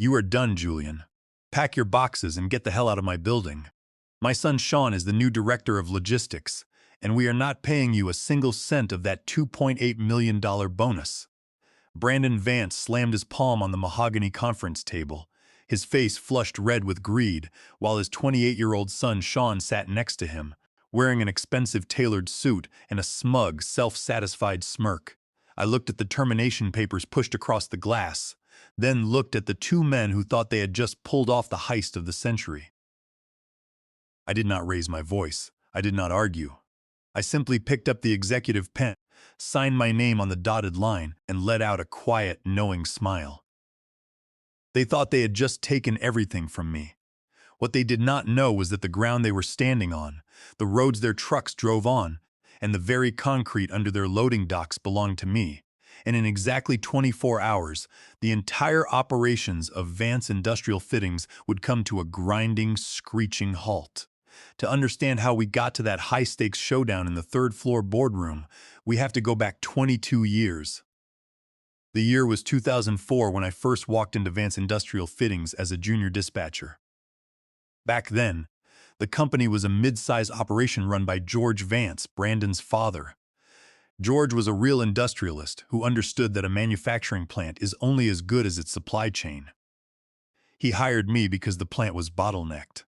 You are done, Julian. Pack your boxes and get the hell out of my building. My son Sean is the new director of logistics, and we are not paying you a single cent of that $2.8 million bonus. Brandon Vance slammed his palm on the mahogany conference table, his face flushed red with greed, while his 28-year-old son Sean sat next to him, wearing an expensive tailored suit and a smug, self-satisfied smirk. I looked at the termination papers pushed across the glass, then looked at the two men who thought they had just pulled off the heist of the century. I did not raise my voice. I did not argue. I simply picked up the executive pen, signed my name on the dotted line, and let out a quiet, knowing smile. They thought they had just taken everything from me. What they did not know was that the ground they were standing on, the roads their trucks drove on, and the very concrete under their loading docks belonged to me. And in exactly 24 hours, the entire operations of Vance Industrial Fittings would come to a grinding, screeching halt. To understand how we got to that high-stakes showdown in the third-floor boardroom, we have to go back 22 years. The year was 2004 when I first walked into Vance Industrial Fittings as a junior dispatcher. Back then, the company was a mid-size operation run by George Vance, Brandon's father. George was a real industrialist who understood that a manufacturing plant is only as good as its supply chain. He hired me because the plant was bottlenecked.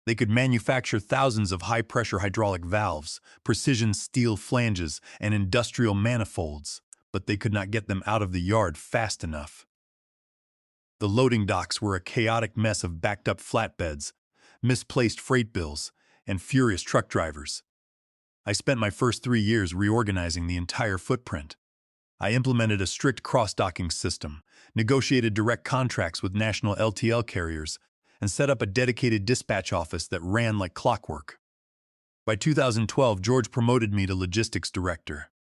They could manufacture thousands of high-pressure hydraulic valves, precision steel flanges, and industrial manifolds, but they could not get them out of the yard fast enough. The loading docks were a chaotic mess of backed-up flatbeds, misplaced freight bills, and furious truck drivers. I spent my first 3 years reorganizing the entire footprint. I implemented a strict cross-docking system, negotiated direct contracts with national LTL carriers, and set up a dedicated dispatch office that ran like clockwork. By 2012, George promoted me to logistics director.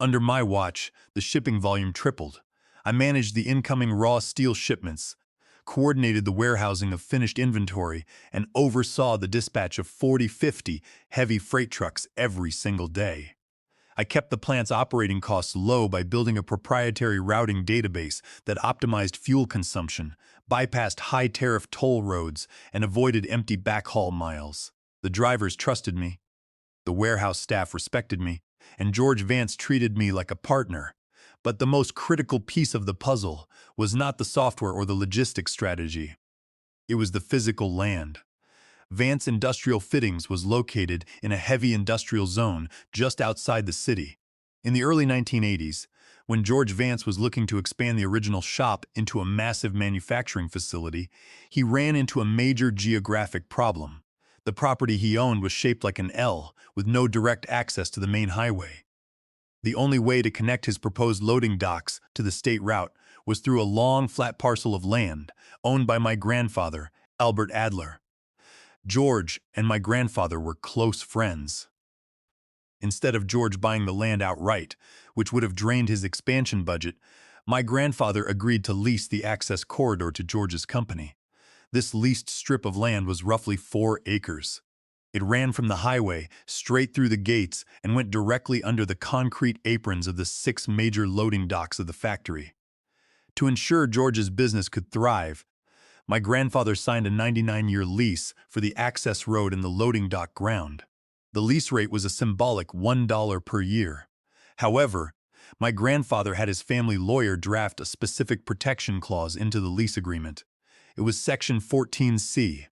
Under my watch, the shipping volume tripled. I managed the incoming raw steel shipments, coordinated the warehousing of finished inventory, and oversaw the dispatch of 40-50 heavy freight trucks every single day. I kept the plant's operating costs low by building a proprietary routing database that optimized fuel consumption, bypassed high-tariff toll roads, and avoided empty backhaul miles. The drivers trusted me, the warehouse staff respected me, and George Vance treated me like a partner. But the most critical piece of the puzzle was not the software or the logistics strategy. It was the physical land. Vance Industrial Fittings was located in a heavy industrial zone just outside the city. In the early 1980s, when George Vance was looking to expand the original shop into a massive manufacturing facility, he ran into a major geographic problem. The property he owned was shaped like an L, with no direct access to the main highway. The only way to connect his proposed loading docks to the state route was through a long, flat parcel of land owned by my grandfather, Albert Adler. George and my grandfather were close friends. Instead of George buying the land outright, which would have drained his expansion budget, my grandfather agreed to lease the access corridor to George's company. This leased strip of land was roughly 4 acres. It ran from the highway, straight through the gates, and went directly under the concrete aprons of the 6 major loading docks of the factory. To ensure George's business could thrive, my grandfather signed a 99-year lease for the access road and the loading dock ground. The lease rate was a symbolic $1 per year. However, my grandfather had his family lawyer draft a specific protection clause into the lease agreement. It was Section 14C.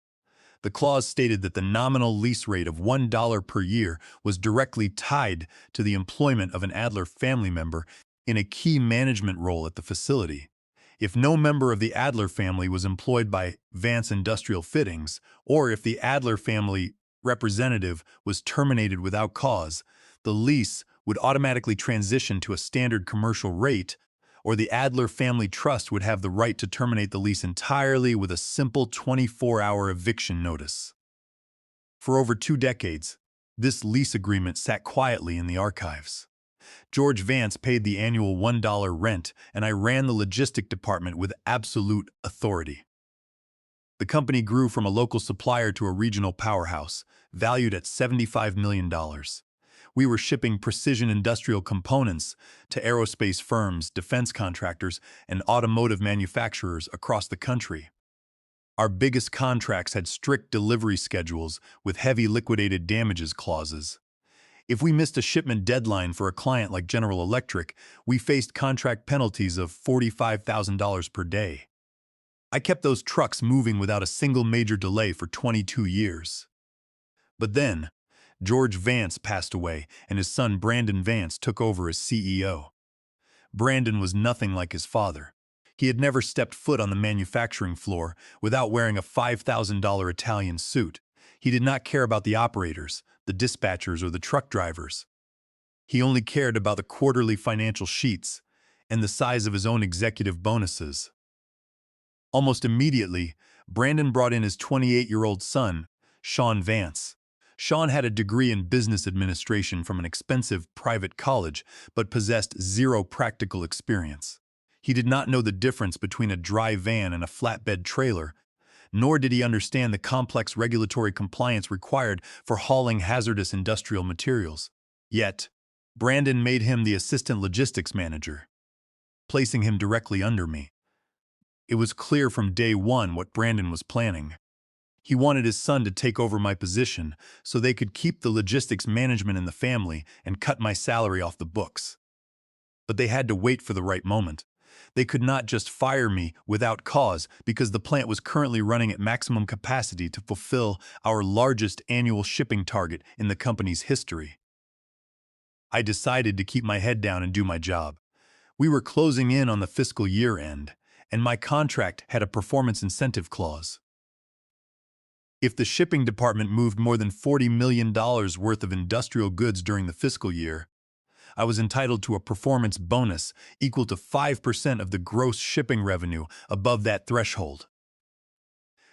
The clause stated that the nominal lease rate of $1 per year was directly tied to the employment of an Adler family member in a key management role at the facility. If no member of the Adler family was employed by Vance Industrial Fittings, or if the Adler family representative was terminated without cause, the lease would automatically transition to a standard commercial rate, or the Adler Family Trust would have the right to terminate the lease entirely with a simple 24-hour eviction notice. For over 2 decades, this lease agreement sat quietly in the archives. George Vance paid the annual $1 rent, and I ran the logistic department with absolute authority. The company grew from a local supplier to a regional powerhouse, valued at $75 million. We were shipping precision industrial components to aerospace firms, defense contractors, and automotive manufacturers across the country. Our biggest contracts had strict delivery schedules with heavy liquidated damages clauses. If we missed a shipment deadline for a client like General Electric, we faced contract penalties of $45,000 per day. I kept those trucks moving without a single major delay for 22 years. But then, George Vance passed away and his son Brandon Vance took over as CEO. Brandon was nothing like his father. He had never stepped foot on the manufacturing floor without wearing a $5,000 Italian suit. He did not care about the operators, the dispatchers, or the truck drivers. He only cared about the quarterly financial sheets and the size of his own executive bonuses. Almost immediately, Brandon brought in his 28-year-old son, Sean Vance. Sean had a degree in business administration from an expensive private college, but possessed zero practical experience. He did not know the difference between a dry van and a flatbed trailer, nor did he understand the complex regulatory compliance required for hauling hazardous industrial materials. Yet, Brandon made him the assistant logistics manager, placing him directly under me. It was clear from day one what Brandon was planning. He wanted his son to take over my position so they could keep the logistics management in the family and cut my salary off the books. But they had to wait for the right moment. They could not just fire me without cause because the plant was currently running at maximum capacity to fulfill our largest annual shipping target in the company's history. I decided to keep my head down and do my job. We were closing in on the fiscal year end, and my contract had a performance incentive clause. If the shipping department moved more than $40 million worth of industrial goods during the fiscal year, I was entitled to a performance bonus equal to 5% of the gross shipping revenue above that threshold.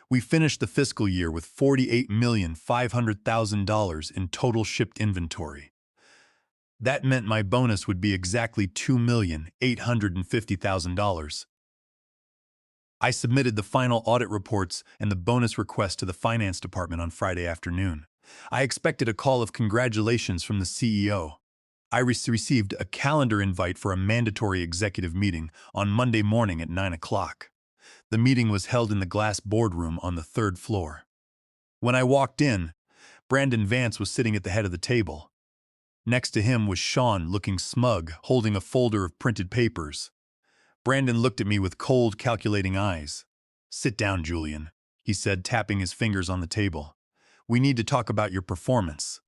We finished the fiscal year with $48,500,000 in total shipped inventory. That meant my bonus would be exactly $2,850,000. I submitted the final audit reports and the bonus request to the finance department on Friday afternoon. I expected a call of congratulations from the CEO. I received a calendar invite for a mandatory executive meeting on Monday morning at 9 o'clock. The meeting was held in the glass boardroom on the third floor. When I walked in, Brandon Vance was sitting at the head of the table. Next to him was Sean, looking smug, holding a folder of printed papers. Brandon looked at me with cold, calculating eyes. "Sit down, Julian," he said, tapping his fingers on the table. "We need to talk about your performance.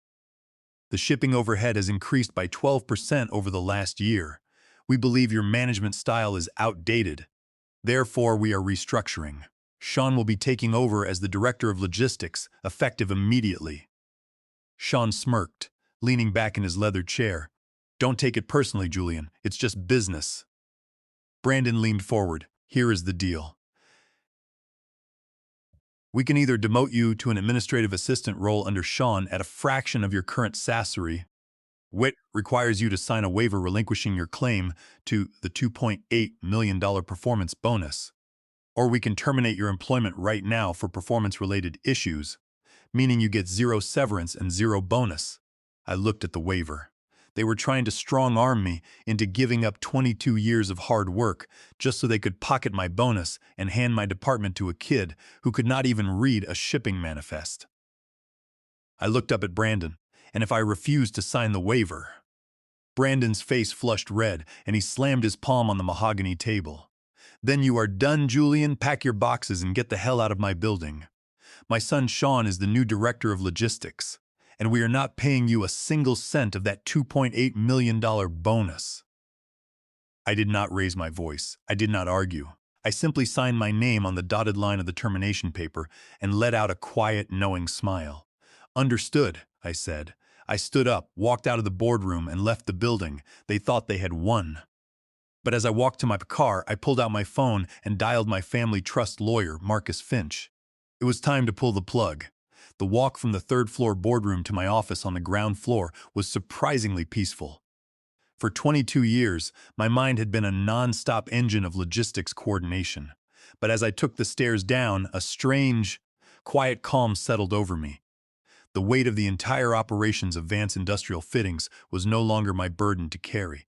The shipping overhead has increased by 12% over the last year. We believe your management style is outdated. Therefore, we are restructuring. Sean will be taking over as the director of logistics, effective immediately." Sean smirked, leaning back in his leather chair. "Don't take it personally, Julian. It's just business." Brandon leaned forward. "Here is the deal. We can either demote you to an administrative assistant role under Sean at a fraction of your current salary, which requires you to sign a waiver relinquishing your claim to the $2.8 million performance bonus, or we can terminate your employment right now for performance-related issues, meaning you get zero severance and zero bonus." I looked at the waiver. They were trying to strong-arm me into giving up 22 years of hard work just so they could pocket my bonus and hand my department to a kid who could not even read a shipping manifest. I looked up at Brandon, and if I refused to sign the waiver, Brandon's face flushed red and he slammed his palm on the mahogany table. "Then you are done, Julian. Pack your boxes and get the hell out of my building. My son Sean is the new director of logistics, and we are not paying you a single cent of that $2.8 million bonus." I did not raise my voice. I did not argue. I simply signed my name on the dotted line of the termination paper and let out a quiet, knowing smile. "Understood," I said. I stood up, walked out of the boardroom, and left the building. They thought they had won. But as I walked to my car, I pulled out my phone and dialed my family trust lawyer, Marcus Finch. It was time to pull the plug. The walk from the third-floor boardroom to my office on the ground floor was surprisingly peaceful. For 22 years, my mind had been a non-stop engine of logistics coordination. But as I took the stairs down, a strange, quiet calm settled over me. The weight of the entire operations of Vance Industrial Fittings was no longer my burden to carry.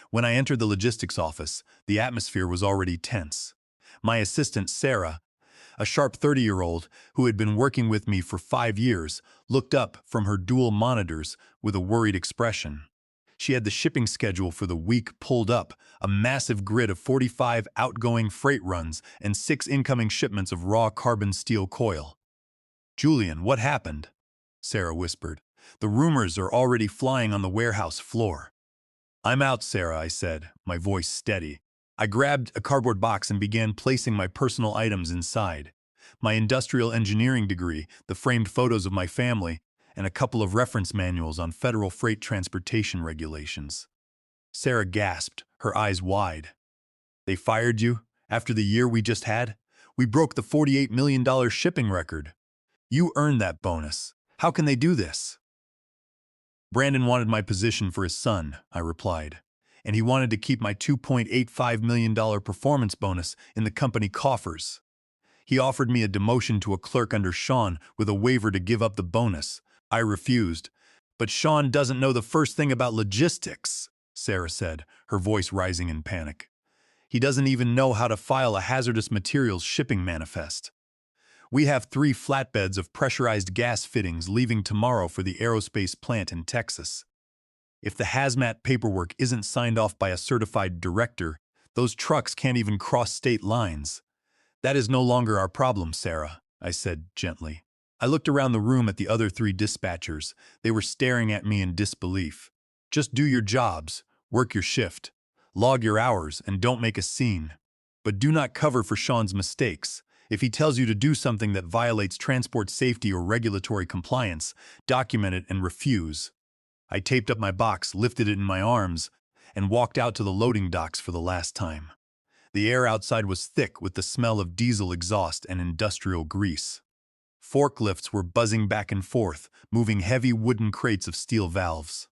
When I entered the logistics office, the atmosphere was already tense. My assistant, Sarah, A sharp 30-year-old who had been working with me for 5 years looked up from her dual monitors with a worried expression. She had the shipping schedule for the week pulled up, a massive grid of 45 outgoing freight runs and 6 incoming shipments of raw carbon steel coil. "Julian, what happened?" Sarah whispered. "The rumors are already flying on the warehouse floor." "I'm out, Sarah," I said, my voice steady. I grabbed a cardboard box and began placing my personal items inside. My industrial engineering degree, the framed photos of my family, and a couple of reference manuals on federal freight transportation regulations. Sarah gasped, her eyes wide. "They fired you? After the year we just had? We broke the $48 million shipping record. You earned that bonus. How can they do this?" "Brandon wanted my position for his son," I replied, "and he wanted to keep my $2.85 million performance bonus in the company coffers. He offered me a demotion to a clerk under Sean with a waiver to give up the bonus. I refused. But Sean doesn't know the first thing about logistics," Sarah said, her voice rising in panic. "He doesn't even know how to file a hazardous materials shipping manifest. We have 3 flatbeds of pressurized gas fittings leaving tomorrow for the aerospace plant in Texas. If the hazmat paperwork isn't signed off by a certified director, those trucks can't even cross state lines. That is no longer our problem, Sarah," I said gently. I looked around the room at the other 3 dispatchers. They were staring at me in disbelief. "Just do your jobs, work your shift, log your hours, and don't make a scene. But do not cover for Sean's mistakes. If he tells you to do something that violates transport safety or regulatory compliance, document it and refuse." I taped up my box, lifted it in my arms, and walked out to the loading docks for the last time. The air outside was thick with the smell of diesel exhaust and industrial grease. Forklifts were buzzing back and forth, moving heavy wooden crates of steel valves.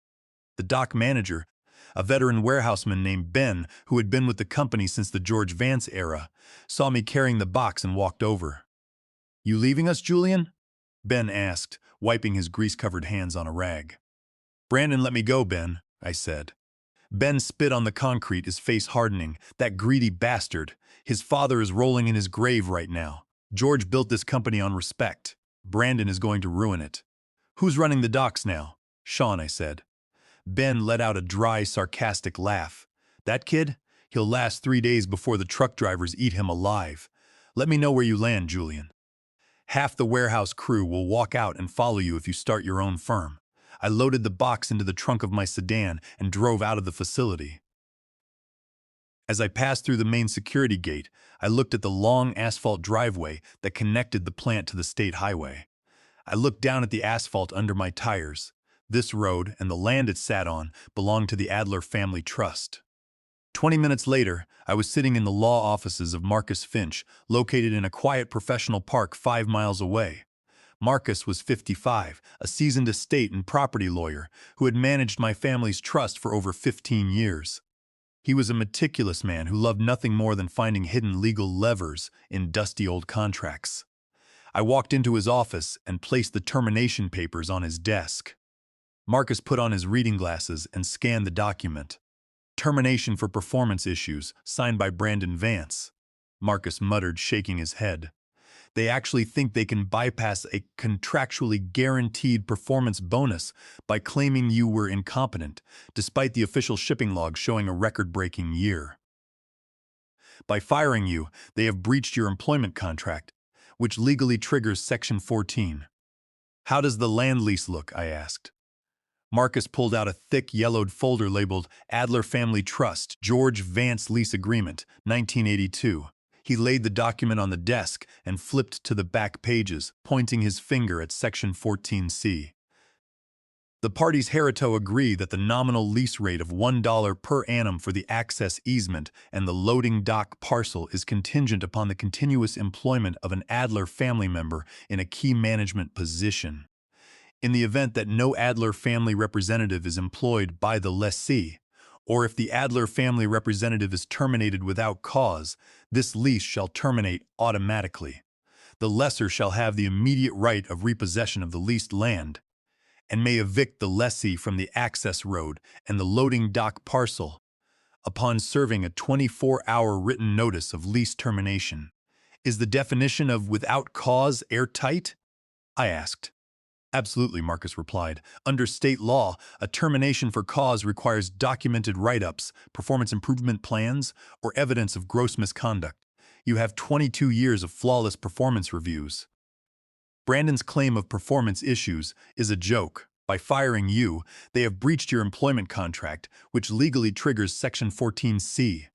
The dock manager, a veteran warehouseman named Ben, who had been with the company since the George Vance era, saw me carrying the box and walked over. "You leaving us, Julian?" Ben asked, wiping his grease-covered hands on a rag. "Brandon let me go, Ben," I said. Ben spit on the concrete, his face hardening. "That greedy bastard. His father is rolling in his grave right now. George built this company on respect. Brandon is going to ruin it." "Who's running the docks now?" "Sean," I said. Ben let out a dry, sarcastic laugh. "That kid? He'll last 3 days before the truck drivers eat him alive. Let me know where you land, Julian. Half the warehouse crew will walk out and follow you if you start your own firm." I loaded the box into the trunk of my sedan and drove out of the facility. As I passed through the main security gate, I looked at the long asphalt driveway that connected the plant to the state highway. I looked down at the asphalt under my tires. This road and the land it sat on belonged to the Adler Family Trust. 20 minutes later, I was sitting in the law offices of Marcus Finch, located in a quiet professional park 5 miles away. Marcus was 55, a seasoned estate and property lawyer who had managed my family's trust for over 15 years. He was a meticulous man who loved nothing more than finding hidden legal levers in dusty old contracts. I walked into his office and placed the termination papers on his desk. Marcus put on his reading glasses and scanned the document. "Termination for performance issues, signed by Brandon Vance." Marcus muttered, shaking his head. "They actually think they can bypass a contractually guaranteed performance bonus by claiming you were incompetent, despite the official shipping log showing a record-breaking year. By firing you, they have breached your employment contract, which legally triggers Section 14. "How does the land lease look?" I asked. Marcus pulled out a thick, yellowed folder labeled Adler Family Trust, George Vance Lease Agreement, 1982. He laid the document on the desk and flipped to the back pages, pointing his finger at Section 14C. "The parties hereto agree that the nominal lease rate of $1 per annum for the access easement and the loading dock parcel is contingent upon the continuous employment of an Adler family member in a key management position. In the event that no Adler family representative is employed by the lessee, or if the Adler family representative is terminated without cause, this lease shall terminate automatically. The lessor shall have the immediate right of repossession of the leased land, and may evict the lessee from the access road and the loading dock parcel upon serving a 24-hour written notice of lease termination. Is the definition of without cause airtight? I asked. Absolutely, Marcus replied. Under state law, a termination for cause requires documented write-ups, performance improvement plans, or evidence of gross misconduct. You have 22 years of flawless performance reviews. Brandon's claim of performance issues is a joke. By firing you, they have breached your employment contract, which legally triggers Section 14C.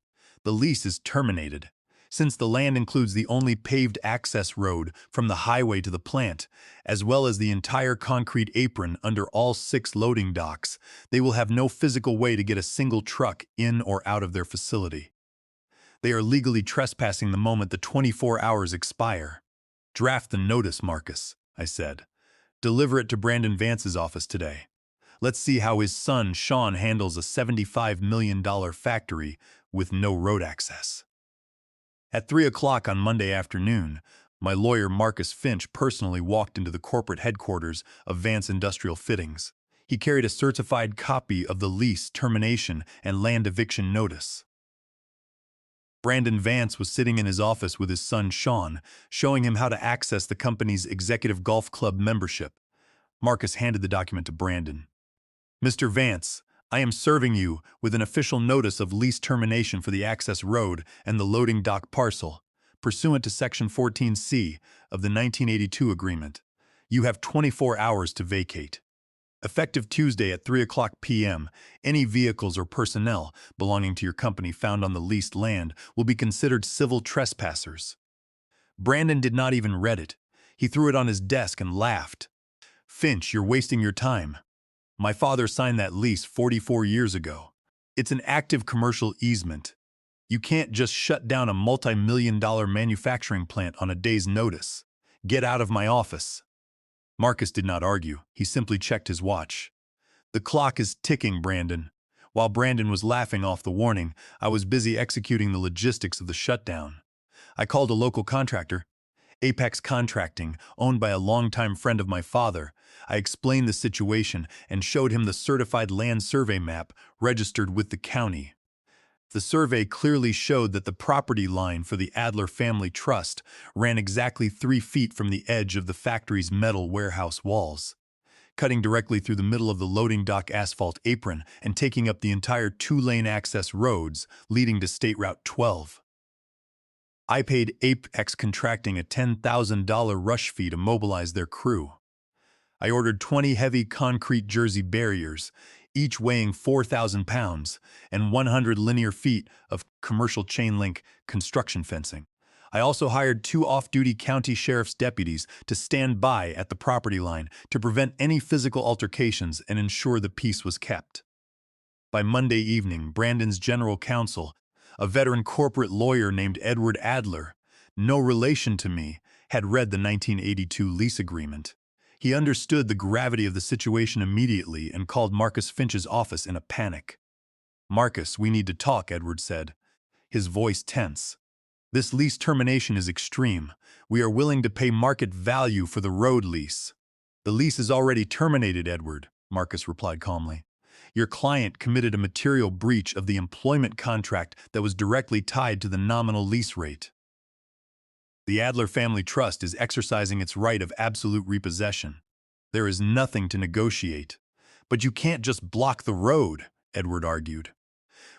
The lease is terminated. Since the land includes the only paved access road from the highway to the plant, as well as the entire concrete apron under all 6 loading docks, they will have no physical way to get a single truck in or out of their facility. They are legally trespassing the moment the 24 hours expire. Draft the notice, Marcus, I said. Deliver it to Brandon Vance's office today. Let's see how his son, Sean, handles a $75 million factory with no road access. At 3 o'clock on Monday afternoon, my lawyer Marcus Finch personally walked into the corporate headquarters of Vance Industrial Fittings. He carried a certified copy of the lease termination and land eviction notice. Brandon Vance was sitting in his office with his son Sean, showing him how to access the company's executive golf club membership. Marcus handed the document to Brandon. Mr. Vance, I am serving you with an official notice of lease termination for the access road and the loading dock parcel, pursuant to Section 14C of the 1982 agreement. You have 24 hours to vacate. Effective Tuesday at 3 o'clock p.m., any vehicles or personnel belonging to your company found on the leased land will be considered civil trespassers. Brandon did not even read it. He threw it on his desk and laughed. Finch, you're wasting your time. My father signed that lease 44 years ago. It's an active commercial easement. You can't just shut down a multi-million-dollar manufacturing plant on a day's notice. Get out of my office. Marcus did not argue. He simply checked his watch. The clock is ticking, Brandon. While Brandon was laughing off the warning, I was busy executing the logistics of the shutdown. I called a local contractor, Apex Contracting, owned by a longtime friend of my father. I explained the situation and showed him the certified land survey map registered with the county. The survey clearly showed that the property line for the Adler Family Trust ran exactly 3 feet from the edge of the factory's metal warehouse walls, cutting directly through the middle of the loading dock asphalt apron and taking up the entire 2-lane access roads leading to State Route 12. I paid Apex Contracting a $10,000 rush fee to mobilize their crew. I ordered 20 heavy concrete jersey barriers, each weighing 4,000 pounds, and 100 linear feet of commercial chain-link construction fencing. I also hired 2 off-duty county sheriff's deputies to stand by at the property line to prevent any physical altercations and ensure the peace was kept. By Monday evening, Brandon's general counsel, a veteran corporate lawyer named Edward Adler, no relation to me, had read the 1982 lease agreement. He understood the gravity of the situation immediately and called Marcus Finch's office in a panic. "Marcus, we need to talk," Edward said, his voice tense. "This lease termination is extreme. We are willing to pay market value for the road lease." "The lease is already terminated, Edward," Marcus replied calmly. "Your client committed a material breach of the employment contract that was directly tied to the nominal lease rate. The Adler Family Trust is exercising its right of absolute repossession. There is nothing to negotiate. But you can't just block the road," Edward argued.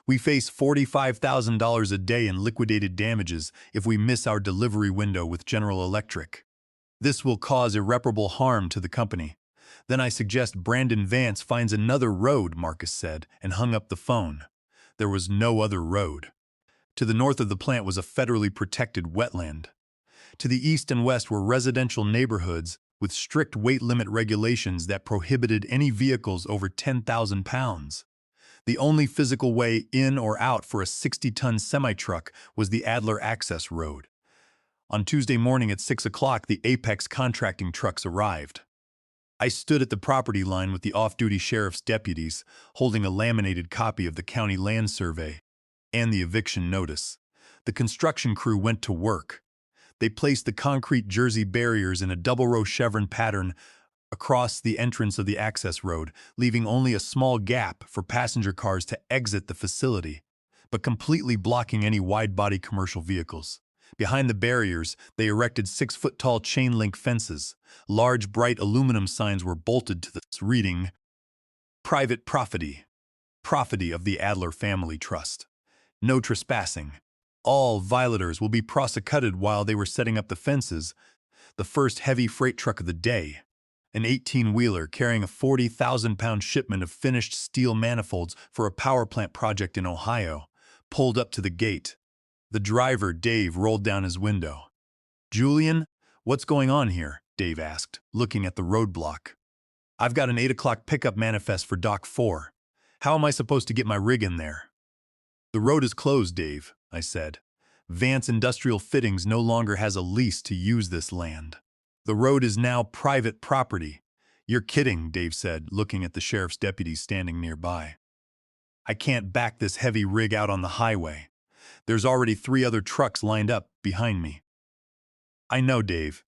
"We face $45,000 a day in liquidated damages if we miss our delivery window with General Electric. This will cause irreparable harm to the company. Then I suggest Brandon Vance finds another road," Marcus said, and hung up the phone. There was no other road. To the north of the plant was a federally protected wetland. To the east and west were residential neighborhoods with strict weight limit regulations that prohibited any vehicles over 10,000 pounds. The only physical way in or out for a 60-ton semi-truck was the Adler Access Road. On Tuesday morning at 6 o'clock, the Apex Contracting trucks arrived. I stood at the property line with the off-duty sheriff's deputies, holding a laminated copy of the county land survey and the eviction notice. The construction crew went to work. They placed the concrete jersey barriers in a double-row chevron pattern across the entrance of the access road, leaving only a small gap for passenger cars to exit the facility, but completely blocking any wide-body commercial vehicles. Behind the barriers, they erected 6-foot-tall chain-link fences. Large, bright aluminum signs were bolted to the reading, Private Property of the Adler Family Trust. No trespassing. All violators will be prosecuted. While they were setting up the fences, the first heavy freight truck of the day, an 18-wheeler carrying a 40,000-pound shipment of finished steel manifolds for a power plant project in Ohio, pulled up to the gate. The driver, Dave, rolled down his window. "Julian, what's going on here?" Dave asked, looking at the roadblock. "I've got an 8 o'clock pickup manifest for Dock 4. How am I supposed to get my rig in there?" "The road is closed, Dave," I said. "Vance Industrial Fittings no longer has a lease to use this land. The road is now private property." "You're kidding," Dave said, looking at the sheriff's deputies standing nearby. "I can't back this heavy rig out on the highway. There's already 3 other trucks lined up behind me." "I know, Dave.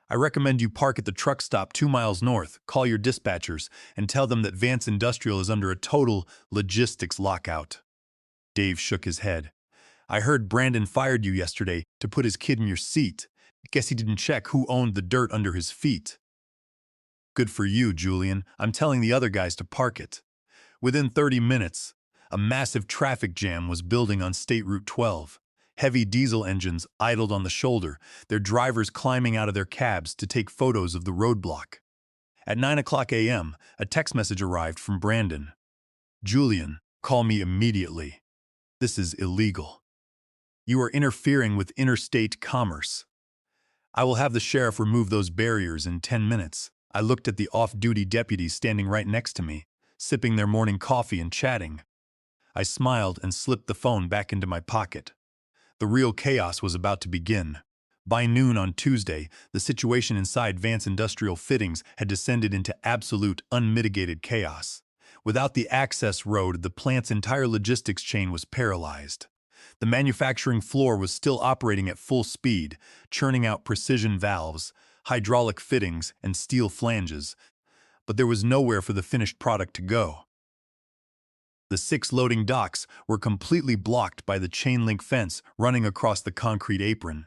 I recommend you park at the truck stop 2 miles north, call your dispatchers, and tell them that Vance Industrial is under a total logistics lockout." Dave shook his head. "I heard Brandon fired you yesterday to put his kid in your seat. Guess he didn't check who owned the dirt under his feet." "Good for you, Julian. I'm telling the other guys to park it." Within 30 minutes, a massive traffic jam was building on State Route 12. Heavy diesel engines idled on the shoulder, their drivers climbing out of their cabs to take photos of the roadblock. At 9 o'clock a.m., a text message arrived from Brandon. "Julian, call me immediately. This is illegal. You are interfering with interstate commerce. I will have the sheriff remove those barriers in 10 minutes." I looked at the off-duty deputies standing right next to me, sipping their morning coffee and chatting. I smiled and slipped the phone back into my pocket. The real chaos was about to begin. By noon on Tuesday, the situation inside Vance Industrial Fittings had descended into absolute, unmitigated chaos. Without the access road, the plant's entire logistics chain was paralyzed. The manufacturing floor was still operating at full speed, churning out precision valves, hydraulic fittings, and steel flanges, but there was nowhere for the finished product to go. The 6 loading docks were completely blocked by the chain-link fence running across the concrete apron.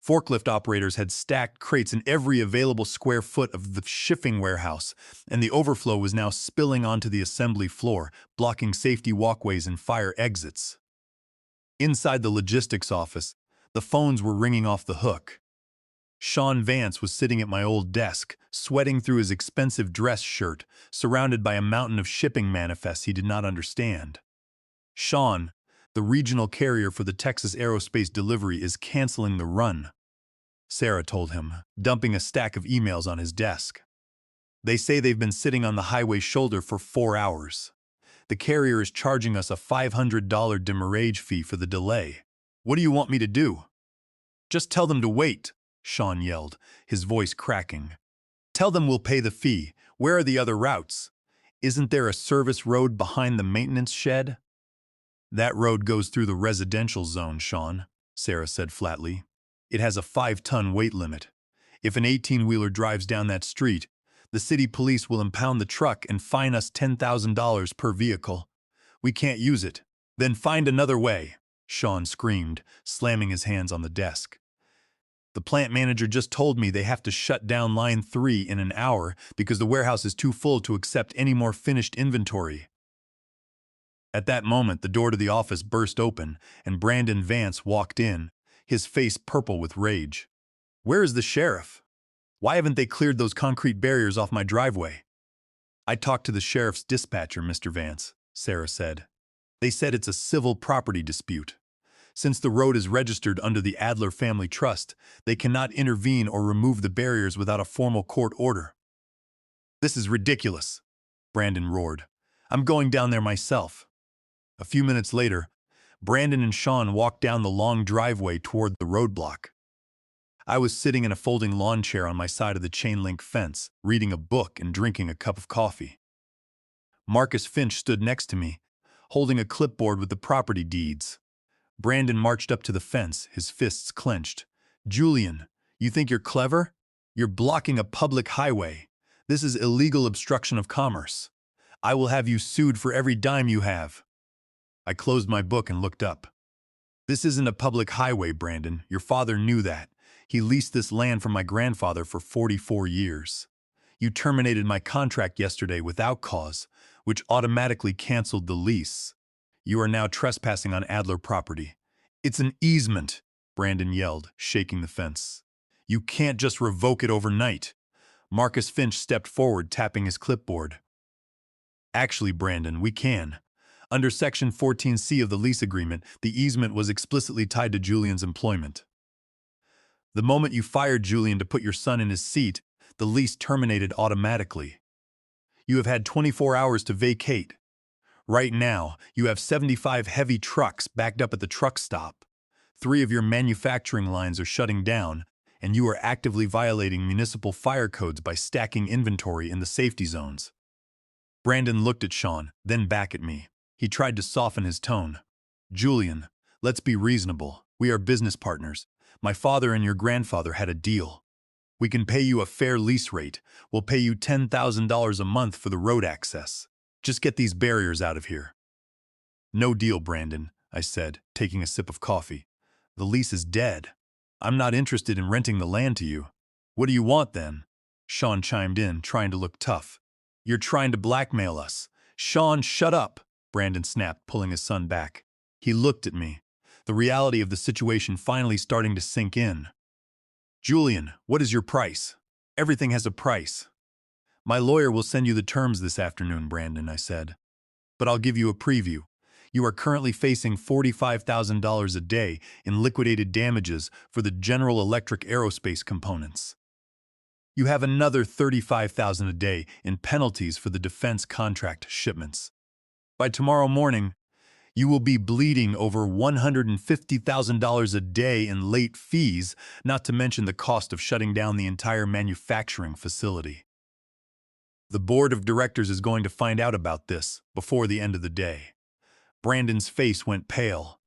Forklift operators had stacked crates in every available square foot of the shipping warehouse, and the overflow was now spilling onto the assembly floor, blocking safety walkways and fire exits. Inside the logistics office, the phones were ringing off the hook. Sean Vance was sitting at my old desk, sweating through his expensive dress shirt, surrounded by a mountain of shipping manifests he did not understand. "Sean, the regional carrier for the Texas Aerospace delivery is canceling the run," Sarah told him, dumping a stack of emails on his desk. "They say they've been sitting on the highway shoulder for 4 hours. The carrier is charging us a $500 demurrage fee for the delay. What do you want me to do?" "Just tell them to wait," Sean yelled, his voice cracking. "Tell them we'll pay the fee. Where are the other routes? Isn't there a service road behind the maintenance shed?" "That road goes through the residential zone, Sean," Sarah said flatly. "It has a 5-ton weight limit. If an 18-wheeler drives down that street, the city police will impound the truck and fine us $10,000 per vehicle. We can't use it." "Then find another way," Sean screamed, slamming his hands on the desk. "The plant manager just told me they have to shut down line 3 in an hour because the warehouse is too full to accept any more finished inventory." At that moment, the door to the office burst open, and Brandon Vance walked in, his face purple with rage. "Where is the sheriff? Why haven't they cleared those concrete barriers off my driveway?" "I talked to the sheriff's dispatcher, Mr. Vance," Sarah said. "They said it's a civil property dispute. Since the road is registered under the Adler Family Trust, they cannot intervene or remove the barriers without a formal court order." "This is ridiculous," Brandon roared. "I'm going down there myself." A few minutes later, Brandon and Sean walked down the long driveway toward the roadblock. I was sitting in a folding lawn chair on my side of the chain-link fence, reading a book and drinking a cup of coffee. Marcus Finch stood next to me, holding a clipboard with the property deeds. Brandon marched up to the fence, his fists clenched. "Julian, you think you're clever? You're blocking a public highway. This is illegal obstruction of commerce. I will have you sued for every dime you have." I closed my book and looked up. This isn't a public highway, Brandon. Your father knew that. He leased this land from my grandfather for 44 years. You terminated my contract yesterday without cause, which automatically canceled the lease. You are now trespassing on Adler property. It's an easement, Brandon yelled, shaking the fence. You can't just revoke it overnight. Marcus Finch stepped forward, tapping his clipboard. Actually, Brandon, we can. Under Section 14C of the lease agreement, the easement was explicitly tied to Julian's employment. The moment you fired Julian to put your son in his seat, the lease terminated automatically. You have had 24 hours to vacate. Right now, you have 75 heavy trucks backed up at the truck stop. 3 of your manufacturing lines are shutting down, and you are actively violating municipal fire codes by stacking inventory in the safety zones. Brandon looked at Sean, then back at me. He tried to soften his tone. Julian, let's be reasonable. We are business partners. My father and your grandfather had a deal. We can pay you a fair lease rate. We'll pay you $10,000 a month for the road access. Just get these barriers out of here. No deal, Brandon, I said, taking a sip of coffee. The lease is dead. I'm not interested in renting the land to you. What do you want then? Sean chimed in, trying to look tough. You're trying to blackmail us. Sean, shut up, Brandon snapped, pulling his son back. He looked at me, the reality of the situation finally starting to sink in. Julian, what is your price? Everything has a price. My lawyer will send you the terms this afternoon, Brandon, I said. But I'll give you a preview. You are currently facing $45,000 a day in liquidated damages for the General Electric aerospace components. You have another $35,000 a day in penalties for the defense contract shipments. By tomorrow morning, you will be bleeding over $150,000 a day in late fees, not to mention the cost of shutting down the entire manufacturing facility. The board of directors is going to find out about this before the end of the day. Brandon's face went pale.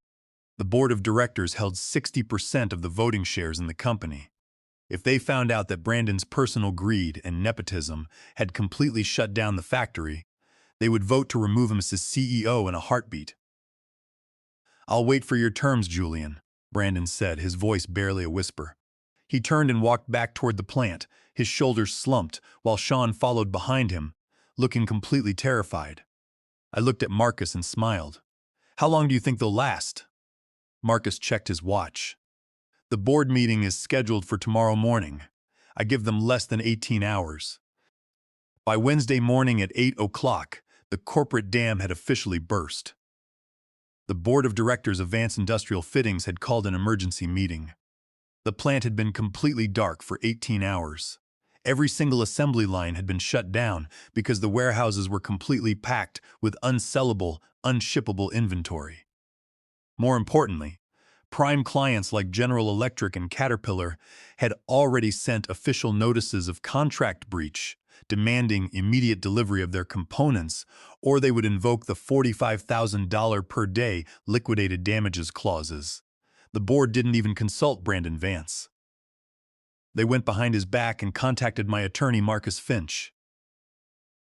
The board of directors held 60% of the voting shares in the company. If they found out that Brandon's personal greed and nepotism had completely shut down the factory, they would vote to remove him as CEO in a heartbeat. I'll wait for your terms, Julian, Brandon said, his voice barely a whisper. He turned and walked back toward the plant, his shoulders slumped, while Sean followed behind him, looking completely terrified. I looked at Marcus and smiled. How long do you think they'll last? Marcus checked his watch. The board meeting is scheduled for tomorrow morning. I give them less than 18 hours. By Wednesday morning at 8 o'clock, the corporate dam had officially burst. The board of directors of Vance Industrial Fittings had called an emergency meeting. The plant had been completely dark for 18 hours. Every single assembly line had been shut down because the warehouses were completely packed with unsellable, unshippable inventory. More importantly, prime clients like General Electric and Caterpillar had already sent official notices of contract breach, demanding immediate delivery of their components, or they would invoke the $45,000 per day liquidated damages clauses. The board didn't even consult Brandon Vance. They went behind his back and contacted my attorney, Marcus Finch.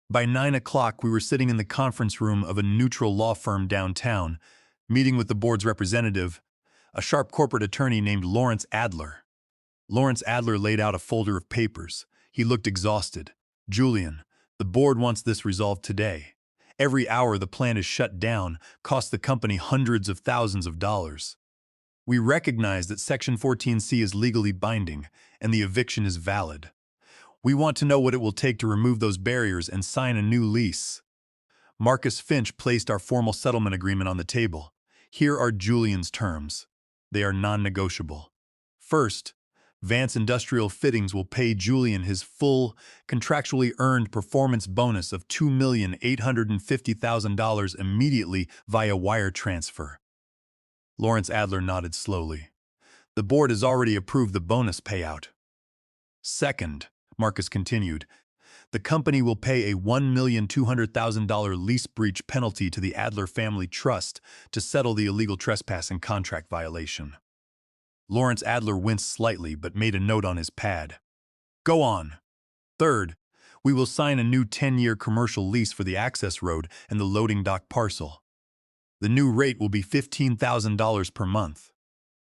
By 9 o'clock, we were sitting in the conference room of a neutral law firm downtown, meeting with the board's representative, a sharp corporate attorney named Lawrence Adler. Lawrence Adler laid out a folder of papers. He looked exhausted. Julian, the board wants this resolved today. Every hour the plant is shut down costs the company hundreds of thousands of dollars. We recognize that Section 14C is legally binding and the eviction is valid. We want to know what it will take to remove those barriers and sign a new lease. Marcus Finch placed our formal settlement agreement on the table. Here are Julian's terms. They are non-negotiable. First, Vance Industrial Fittings will pay Julian his full, contractually earned performance bonus of $2,850,000 immediately via wire transfer. Lawrence Adler nodded slowly. The board has already approved the bonus payout. Second, Marcus continued, the company will pay a $1,200,000 lease breach penalty to the Adler Family Trust to settle the illegal trespassing contract violation. Lawrence Adler winced slightly but made a note on his pad. Go on. Third, we will sign a new 10-year commercial lease for the access road and the loading dock parcel. The new rate will be $15,000 per month.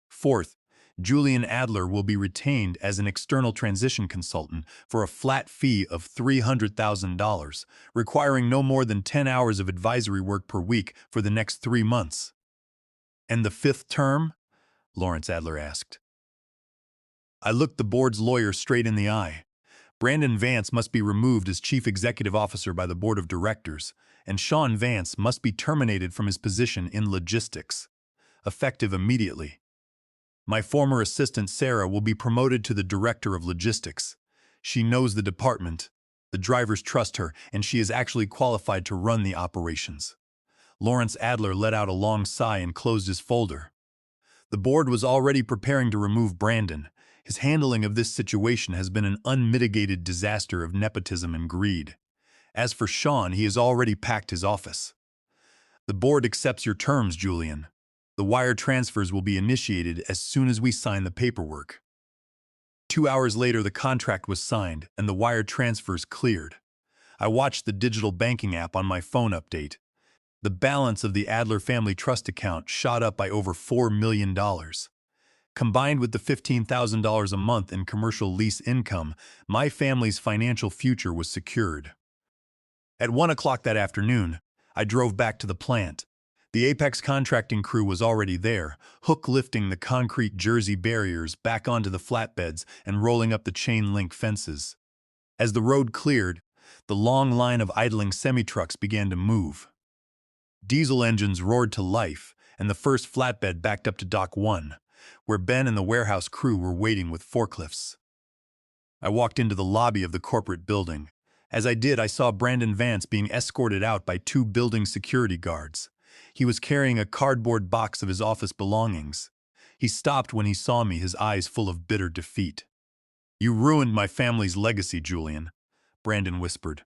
Fourth, Julian Adler will be retained as an external transition consultant for a flat fee of $300,000, requiring no more than 10 hours of advisory work per week for the next 3 months. And the fifth term? Lawrence Adler asked. I looked the board's lawyer straight in the eye. Brandon Vance must be removed as chief executive officer by the board of directors, and Sean Vance must be terminated from his position in logistics, effective immediately. My former assistant Sarah will be promoted to the director of logistics. She knows the department, the drivers trust her, and she is actually qualified to run the operations. Lawrence Adler let out a long sigh and closed his folder. The board was already preparing to remove Brandon. His handling of this situation has been an unmitigated disaster of nepotism and greed. As for Sean, he has already packed his office. The board accepts your terms, Julian. The wire transfers will be initiated as soon as we sign the paperwork. 2 hours later, the contract was signed and the wire transfers cleared. I watched the digital banking app on my phone update. The balance of the Adler family trust account shot up by over $4 million. Combined with the $15,000 a month in commercial lease income, my family's financial future was secured. At 1 o'clock that afternoon, I drove back to the plant. The Apex contracting crew was already there, hook lifting the concrete Jersey barriers back onto the flatbeds and rolling up the chain-link fences. As the road cleared, the long line of idling semi-trucks began to move. Diesel engines roared to life, and the first flatbed backed up to Dock 1, where Ben and the warehouse crew were waiting with forklifts. I walked into the lobby of the corporate building. As I did, I saw Brandon Vance being escorted out by 2 building security guards. He was carrying a cardboard box of his office belongings. He stopped when he saw me, his eyes full of bitter defeat. "You ruined my family's legacy, Julian," Brandon whispered.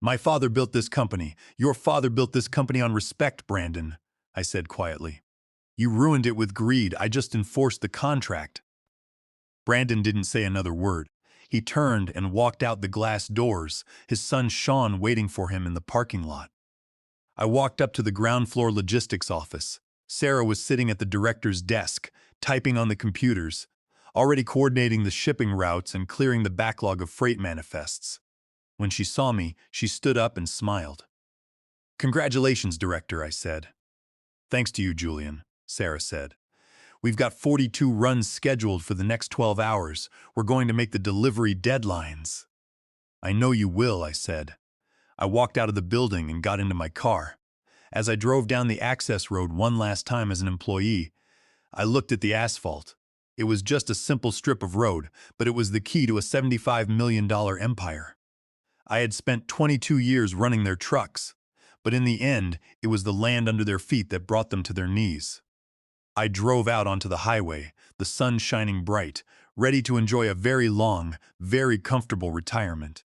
"My father built this company. Your father built this company on respect, Brandon," I said quietly. "You ruined it with greed. I just enforced the contract." Brandon didn't say another word. He turned and walked out the glass doors, his son Sean waiting for him in the parking lot. I walked up to the ground floor logistics office. Sarah was sitting at the director's desk, typing on the computers, already coordinating the shipping routes and clearing the backlog of freight manifests. When she saw me, she stood up and smiled. "Congratulations, Director," I said. "Thanks to you, Julian," Sarah said. "We've got 42 runs scheduled for the next 12 hours. We're going to make the delivery deadlines." "I know you will," I said. I walked out of the building and got into my car. As I drove down the access road one last time as an employee, I looked at the asphalt. It was just a simple strip of road, but it was the key to a $75 million empire. I had spent 22 years running their trucks, but in the end, it was the land under their feet that brought them to their knees. I drove out onto the highway, the sun shining bright, ready to enjoy a very long, very comfortable retirement.